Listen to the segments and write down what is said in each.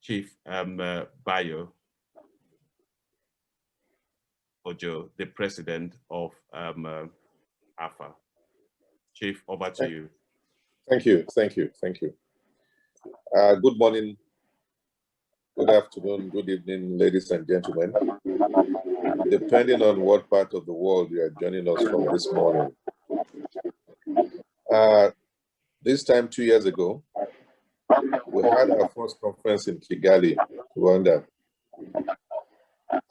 Chief Bayo Ojo, the president of AfAA. Chief, over to you. Thank you. Good morning, good afternoon, good evening, ladies and gentlemen, depending on what part of the world you are joining us from this morning. This time 2 years ago, we had our first conference in Kigali, Rwanda,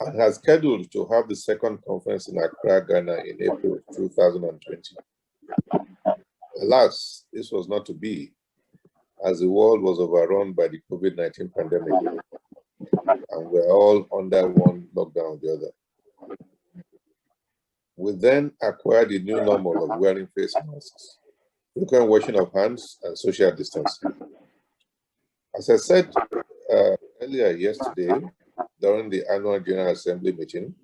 and had scheduled to have the second conference in Accra, Ghana in April 2020. Alas, this was not to be, as the world was overrun by the COVID-19 pandemic, and we're all under one lockdown or the other. We then acquired the new normal of wearing face masks, frequent washing of hands, and social distancing. As I said earlier yesterday, during the annual General Assembly meeting,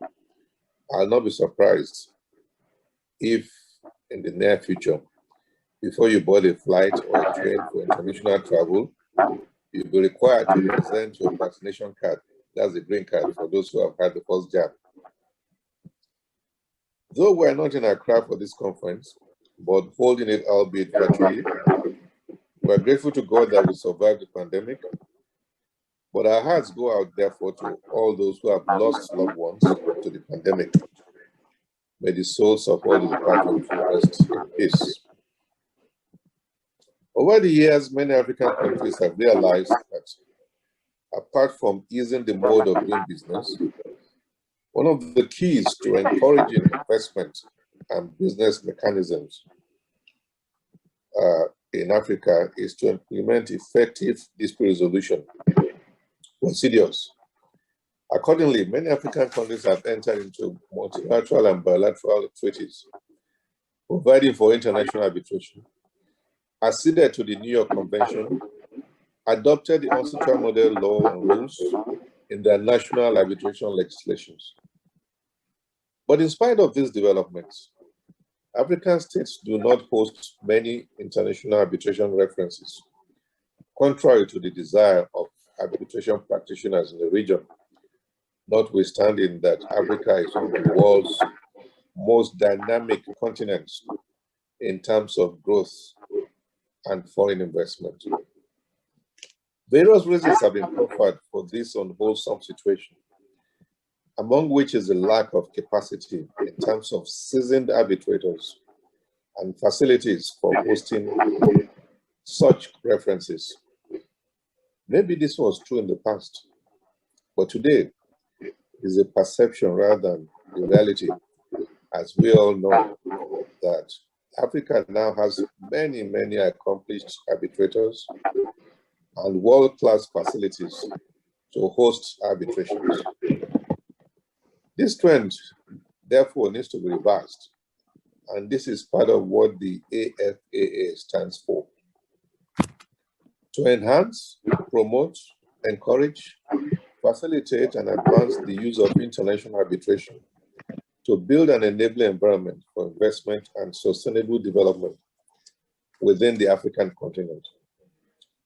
I'll not be surprised if in the near future, before you board a flight or a train for international travel, you'll be required to present your vaccination card. That's the green card for those who have had the first jab. Though we're not in Accra for this conference, but holding it albeit virtually, we're grateful to God that we survived the pandemic. But our hearts go out, therefore, to all those who have lost loved ones to the pandemic. May the souls of all the departed rest in peace. Over the years, many African countries have realized that apart from easing the mode of doing business, one of the keys to encouraging investment and business mechanisms in Africa is to implement effective dispute resolution procedures. Accordingly, many African countries have entered into multilateral and bilateral treaties, providing for international arbitration, acceded to the New York Convention, adopted the UNCITRAL model law and rules in their national arbitration legislations. But in spite of these developments, African states do not host many international arbitration references, contrary to the desire of arbitration practitioners in the region, notwithstanding that Africa is one of the world's most dynamic continents in terms of growth and foreign investment. Various reasons have been offered for this unwholesome situation, among which is the lack of capacity in terms of seasoned arbitrators and facilities for hosting such references. Maybe this was true in the past, but today is a perception rather than the reality, as we all know that Africa now has many, many accomplished arbitrators and world-class facilities to host arbitrations. This trend, therefore, needs to be reversed, and this is part of what the AfAA stands for. To enhance, promote, encourage, facilitate, and advance the use of international arbitration to build an enabling environment for investment and sustainable development within the African continent.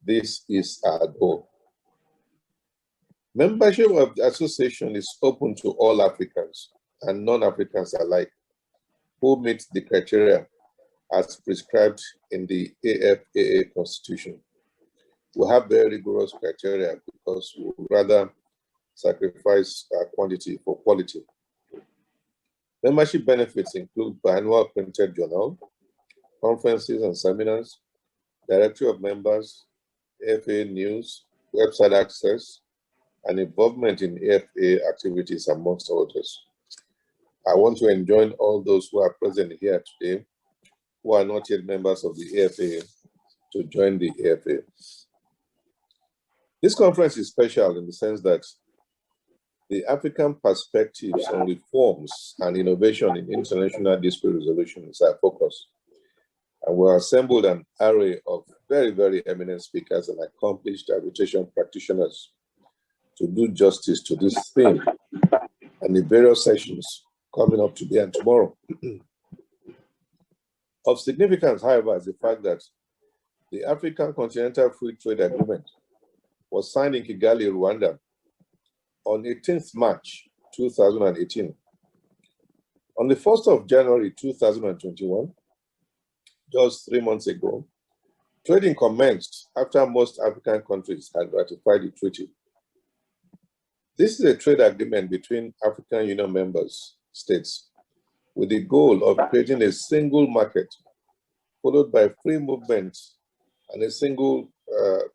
This is our goal. Membership of the association is open to all Africans and non-Africans alike who meet the criteria as prescribed in the AfAA Constitution. We have very rigorous criteria because we would rather sacrifice quantity for quality. Membership benefits include biannual printed journal, conferences and seminars, directory of members, AfAA news, website access, and involvement in AfAA activities, amongst others. I want to enjoin all those who are present here today who are not yet members of the AfAA to join the AfAA. This conference is special in the sense that the African perspectives on reforms and innovation in international dispute resolution is our focus. And we're assembled an array of very, very eminent speakers and accomplished arbitration practitioners to do justice to this theme and the various sessions coming up today and tomorrow. Of significance, however, is the fact that the African Continental Free Trade Agreement was signed in Kigali, Rwanda on 18th March 2018. On the 1st of January 2021, just 3 months ago, trading commenced after most African countries had ratified the treaty. This is a trade agreement between African Union members states with the goal of creating a single market followed by free movement and a single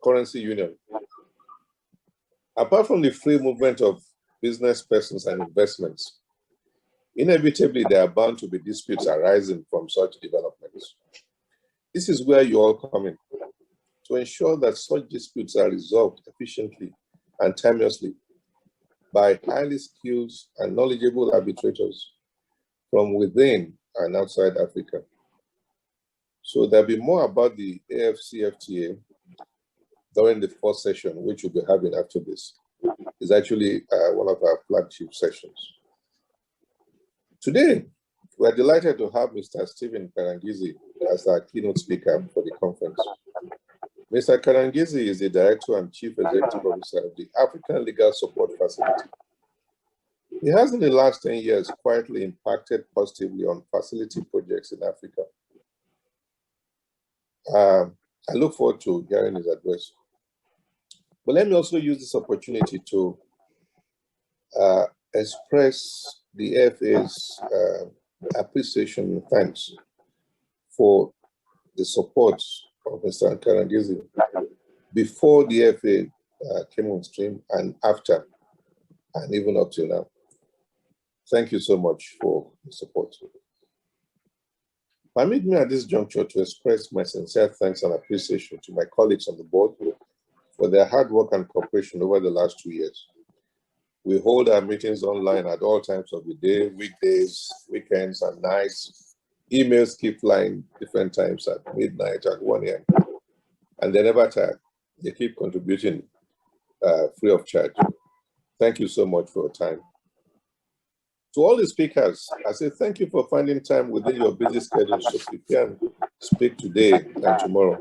currency union. Apart from the free movement of business persons and investments, inevitably there are bound to be disputes arising from such developments. This is where you all come in, to ensure that such disputes are resolved efficiently and timelessly by highly skilled and knowledgeable arbitrators from within and outside Africa. So there'll be more about the AfCFTA during the first session, which we'll be having after this. It's actually one of our flagship sessions. Today, we're delighted to have Mr. Stephen Karangizi as our keynote speaker for the conference. Mr. Karangizi is the Director and Chief Executive Officer of the African Legal Support Facility. He has in the last 10 years quietly impacted positively on facility projects in Africa. I look forward to hearing his address. But let me also use this opportunity to express the AfAA's appreciation and thanks for the support of Mr. Karangizi before the AfAA came on stream and after, and even up till now. Thank you so much for the support. Permit me at this juncture to express my sincere thanks and appreciation to my colleagues on the board for their hard work and cooperation over the last 2 years. We hold our meetings online at all times of the day, weekdays, weekends, and nights. Emails keep flying different times at midnight, at 1 a.m. And they never tire. They keep contributing free of charge. Thank you so much for your time. To all the speakers, I say thank you for finding time within your busy schedules to prepare and speak today and tomorrow.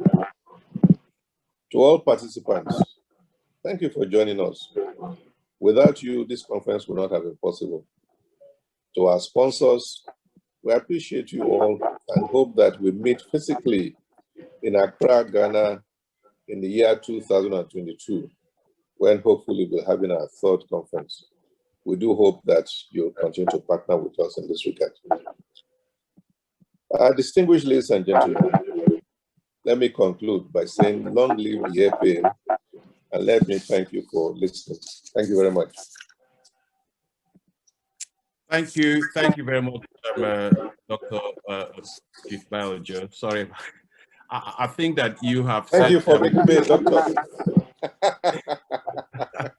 To all participants, thank you for joining us. Without you, this conference would not have been possible. To our sponsors, we appreciate you all and hope that we meet physically in Accra, Ghana in the year 2022, when hopefully we'll be having our third conference. We do hope that you'll continue to partner with us in this regard. Distinguished ladies and gentlemen, let me conclude by saying long live the AfAA, and let me thank you for listening. Thank you very much. Thank you very much, Dr. Chief Bayo. Sorry, I think that you have. Thank you for making me a doctor.